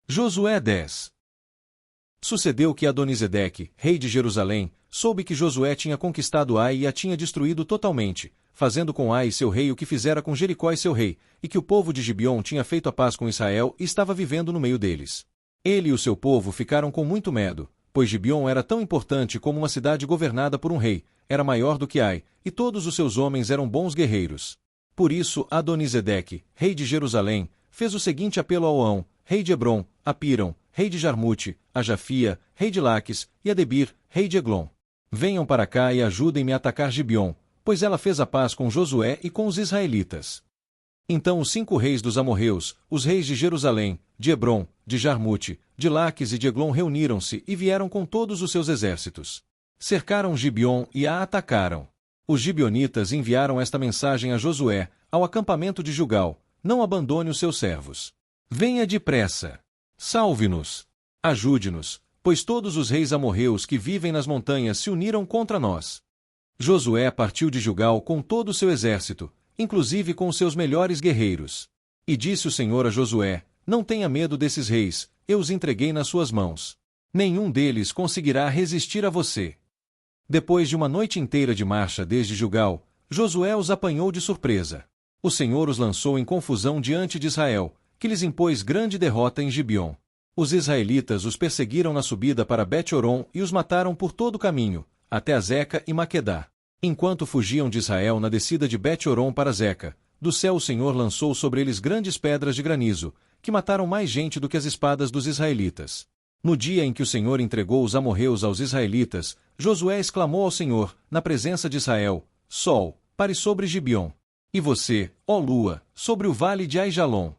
Josué 10. Sucedeu que Adonisedeque, rei de Jerusalém, soube que Josué tinha conquistado Ai e a tinha destruído totalmente, fazendo com Ai seu rei o que fizera com Jericó e seu rei, e que o povo de Gibeon tinha feito a paz com Israel e estava vivendo no meio deles. Ele e o seu povo ficaram com muito medo, pois Gibeon era tão importante como uma cidade governada por um rei, era maior do que Ai, e todos os seus homens eram bons guerreiros. Por isso Adonisedeque, rei de Jerusalém, fez o seguinte apelo a Oão, rei de Hebrom, a Pirão, rei de Jarmute, a Jafia, rei de Laques, e a Debir, rei de Eglon. Venham para cá e ajudem-me a atacar Gibeon, pois ela fez a paz com Josué e com os israelitas. Então os 5 reis dos amorreus, os reis de Jerusalém, de Hebrom, de Jarmute, de Laques e de Eglon reuniram-se e vieram com todos os seus exércitos. Cercaram Gibeon e a atacaram. Os gibeonitas enviaram esta mensagem a Josué, ao acampamento de Gilgal: não abandone os seus servos. Venha depressa. Salve-nos. Ajude-nos, pois todos os reis amorreus que vivem nas montanhas se uniram contra nós. Josué partiu de Gilgal com todo o seu exército, inclusive com os seus melhores guerreiros. E disse o Senhor a Josué: não tenha medo desses reis, eu os entreguei nas suas mãos. Nenhum deles conseguirá resistir a você. Depois de uma noite inteira de marcha desde Gilgal, Josué os apanhou de surpresa. O Senhor os lançou em confusão diante de Israel, que lhes impôs grande derrota em Gibeon. Os israelitas os perseguiram na subida para Bet-Horon e os mataram por todo o caminho, até Azeca e Maquedá. Enquanto fugiam de Israel na descida de Bet-Horon para Azeca, do céu o Senhor lançou sobre eles grandes pedras de granizo, que mataram mais gente do que as espadas dos israelitas. No dia em que o Senhor entregou os amorreus aos israelitas, Josué exclamou ao Senhor, na presença de Israel: Sol, pare sobre Gibeon. E você, ó lua, sobre o vale de Aijalon.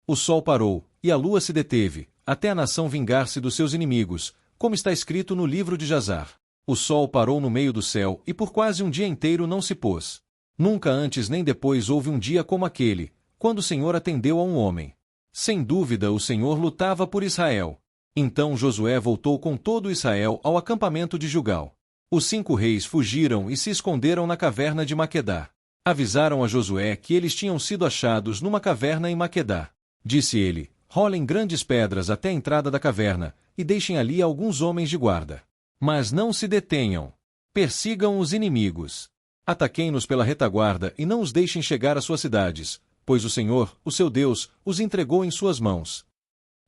O sol parou, e a lua se deteve, até a nação vingar-se dos seus inimigos, como está escrito no livro de Jazar. O sol parou no meio do céu e por quase um dia inteiro não se pôs. Nunca antes nem depois houve um dia como aquele, quando o Senhor atendeu a um homem. Sem dúvida o Senhor lutava por Israel. Então Josué voltou com todo Israel ao acampamento de Gilgal. Os 5 reis fugiram e se esconderam na caverna de Maquedá. Avisaram a Josué que eles tinham sido achados numa caverna em Maquedá. Disse ele: rolem grandes pedras até a entrada da caverna, e deixem ali alguns homens de guarda. Mas não se detenham. Persigam os inimigos. Ataquem-nos pela retaguarda e não os deixem chegar às suas cidades, pois o Senhor, o seu Deus, os entregou em suas mãos.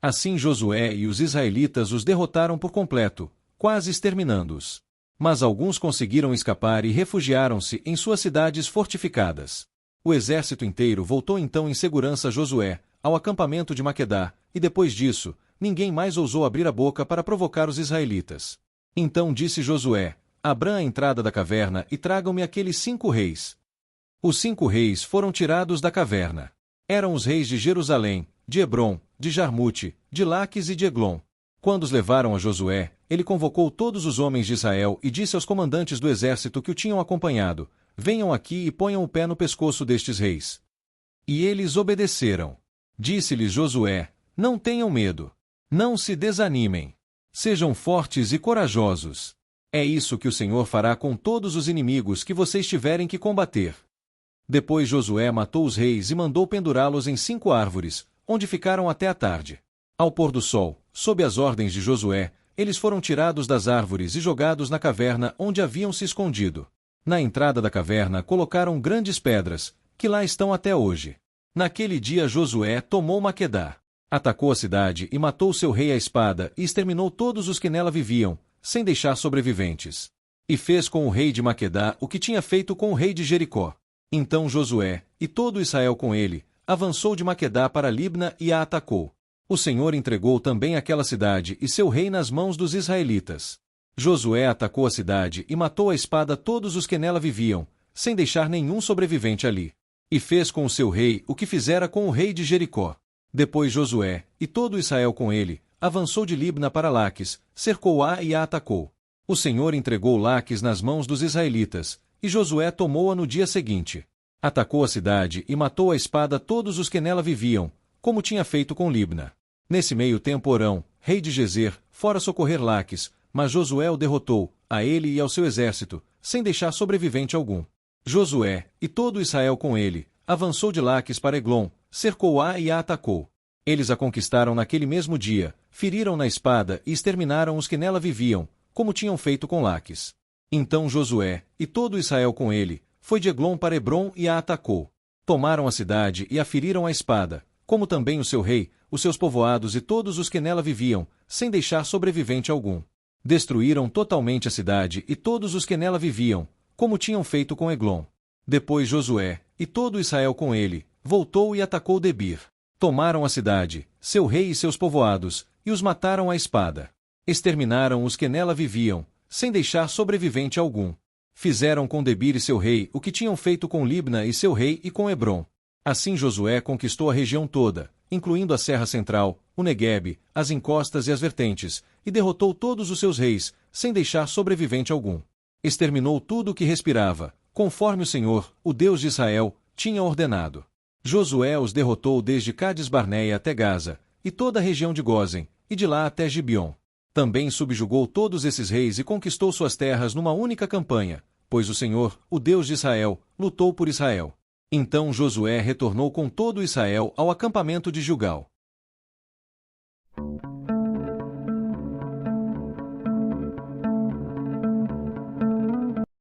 Assim Josué e os israelitas os derrotaram por completo, quase exterminando-os. Mas alguns conseguiram escapar e refugiaram-se em suas cidades fortificadas. O exército inteiro voltou então em segurança a Josué, ao acampamento de Maquedá, e depois disso, ninguém mais ousou abrir a boca para provocar os israelitas. Então disse Josué: abram a entrada da caverna e tragam-me aqueles 5 reis. Os 5 reis foram tirados da caverna. Eram os reis de Jerusalém, de Hebrom, de Jarmute, de Laques e de Eglon. Quando os levaram a Josué, ele convocou todos os homens de Israel e disse aos comandantes do exército que o tinham acompanhado: venham aqui e ponham o pé no pescoço destes reis. E eles obedeceram. Disse-lhes Josué: não tenham medo. Não se desanimem. Sejam fortes e corajosos. É isso que o Senhor fará com todos os inimigos que vocês tiverem que combater. Depois Josué matou os reis e mandou pendurá-los em 5 árvores, onde ficaram até a tarde. Ao pôr do sol, sob as ordens de Josué, eles foram tirados das árvores e jogados na caverna onde haviam se escondido. Na entrada da caverna colocaram grandes pedras, que lá estão até hoje. Naquele dia Josué tomou Maquedá. Atacou a cidade e matou seu rei à espada e exterminou todos os que nela viviam, sem deixar sobreviventes. E fez com o rei de Maquedá o que tinha feito com o rei de Jericó. Então Josué, e todo Israel com ele, avançou de Maquedá para Libna e a atacou. O Senhor entregou também aquela cidade e seu rei nas mãos dos israelitas. Josué atacou a cidade e matou à espada todos os que nela viviam, sem deixar nenhum sobrevivente ali. E fez com o seu rei o que fizera com o rei de Jericó. Depois Josué, e todo Israel com ele, avançou de Libna para Laques, cercou-a e a atacou. O Senhor entregou Laques nas mãos dos israelitas, e Josué tomou-a no dia seguinte. Atacou a cidade e matou à espada todos os que nela viviam, como tinha feito com Libna. Nesse meio tempo Orão, rei de Gezer, fora socorrer Laques, mas Josué o derrotou, a ele e ao seu exército, sem deixar sobrevivente algum. Josué, e todo Israel com ele, avançou de Laques para Eglon, cercou-a e a atacou. Eles a conquistaram naquele mesmo dia, feriram na espada e exterminaram os que nela viviam, como tinham feito com Laques. Então Josué, e todo Israel com ele, foi de Eglon para Hebrom e a atacou. Tomaram a cidade e a feriram à espada, como também o seu rei, os seus povoados e todos os que nela viviam, sem deixar sobrevivente algum. Destruíram totalmente a cidade e todos os que nela viviam, como tinham feito com Eglon. Depois Josué, e todo Israel com ele, voltou e atacou Debir. Tomaram a cidade, seu rei e seus povoados, e os mataram à espada. Exterminaram os que nela viviam, sem deixar sobrevivente algum. Fizeram com Debir e seu rei o que tinham feito com Libna e seu rei e com Hebrom. Assim Josué conquistou a região toda, incluindo a Serra Central, o Neguebe, as encostas e as vertentes, e derrotou todos os seus reis, sem deixar sobrevivente algum. Exterminou tudo o que respirava, conforme o Senhor, o Deus de Israel, tinha ordenado. Josué os derrotou desde Cades-Barneia até Gaza, e toda a região de Gósen, e de lá até Gibeon. Também subjugou todos esses reis e conquistou suas terras numa única campanha, pois o Senhor, o Deus de Israel, lutou por Israel. Então Josué retornou com todo Israel ao acampamento de Gilgal.